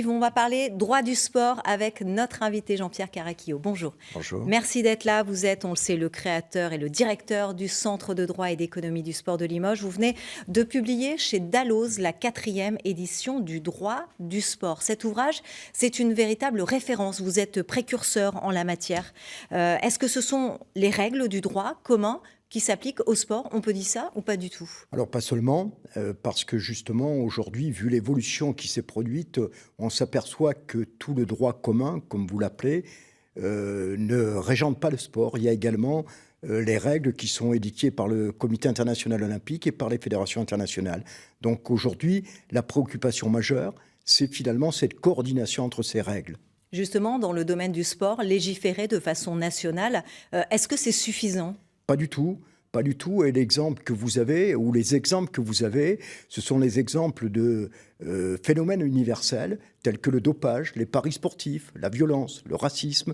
On va parler droit du sport avec notre invité Jean-Pierre Caraquillo. Bonjour. Bonjour. Merci d'être là. Vous êtes, on le sait, le créateur et le directeur du Centre de droit et d'économie du sport de Limoges. Vous venez de publier chez Dalloz la 4e édition du droit du sport. Cet ouvrage, c'est une véritable référence. Vous êtes précurseur en la matière. Est-ce que ce sont les règles du droit commun qui s'appliquent au sport? On peut dire ça ou pas du tout? Alors pas seulement, parce que justement aujourd'hui, vu l'évolution qui s'est produite, on s'aperçoit que tout le droit commun, comme vous l'appelez, ne régente pas le sport. Il y a également les règles qui sont édictées par le Comité international olympique et par les fédérations internationales. Donc aujourd'hui, la préoccupation majeure, c'est finalement cette coordination entre ces règles. Justement, dans le domaine du sport, légiférer de façon nationale, est-ce que c'est suffisant? Pas du tout, pas du tout. Et l'exemple que vous avez, ou les exemples que vous avez, ce sont les exemples de phénomènes universels tels que le dopage, les paris sportifs, la violence, le racisme.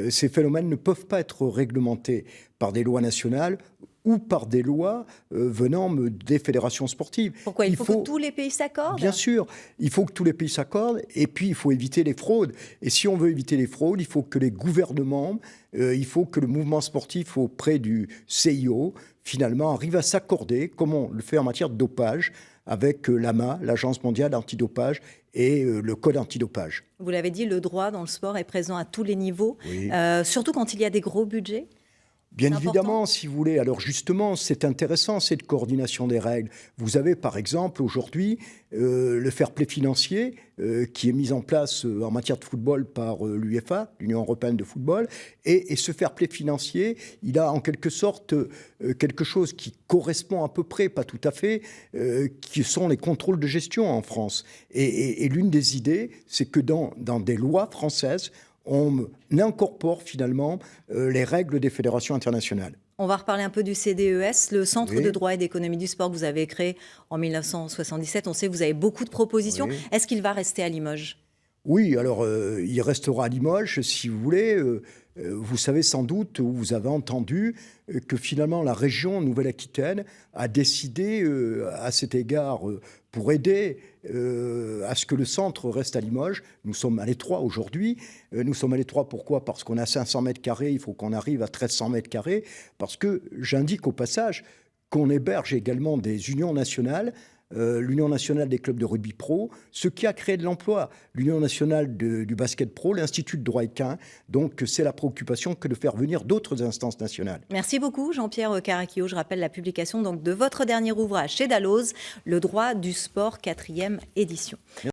Ces phénomènes ne peuvent pas être réglementés par des lois nationales ou par des lois venant des fédérations sportives. Pourquoi? Il faut que tous les pays s'accordent? Bien sûr, il faut que tous les pays s'accordent et puis il faut éviter les fraudes. Et si on veut éviter les fraudes, il faut que les gouvernements, il faut que le mouvement sportif auprès du CIO, finalement, arrive à s'accorder, comme on le fait en matière de dopage, avec l'AMA, l'Agence mondiale antidopage, et le code antidopage. Vous l'avez dit, le droit dans le sport est présent à tous les niveaux, Oui. Surtout quand il y a des gros budgets. Bien évidemment, si vous voulez. Alors justement, c'est intéressant, cette coordination des règles. Vous avez par exemple aujourd'hui le fair play financier qui est mis en place en matière de football par l'UEFA, l'Union européenne de football. Et ce fair play financier, il a en quelque sorte quelque chose qui correspond à peu près, pas tout à fait, qui sont les contrôles de gestion en France. Et l'une des idées, c'est que dans des lois françaises, on incorpore finalement les règles des fédérations internationales. On va reparler un peu du CDES, le Centre Oui. de droit et d'économie du sport que vous avez créé en 1977. On sait que vous avez beaucoup de propositions. Oui. Est-ce qu'il va rester à Limoges? Oui, alors il restera à Limoges, si vous voulez. Vous savez sans doute, ou vous avez entendu, que finalement la région Nouvelle-Aquitaine a décidé à cet égard, pour aider à ce que le centre reste à Limoges. Nous sommes à l'étroit aujourd'hui. Nous sommes à l'étroit, pourquoi? Parce qu'on a 500 mètres carrés, il faut qu'on arrive à 1300 mètres carrés. Parce que j'indique au passage qu'on héberge également des unions nationales, l'Union nationale des clubs de rugby pro, ce qui a créé de l'emploi, l'Union nationale du basket pro, l'Institut de droit équin. Donc c'est la préoccupation que de faire venir d'autres instances nationales. Merci beaucoup Jean-Pierre Caraquillo. Je rappelle la publication donc, de votre dernier ouvrage chez Dalloz, Le droit du sport, 4e édition.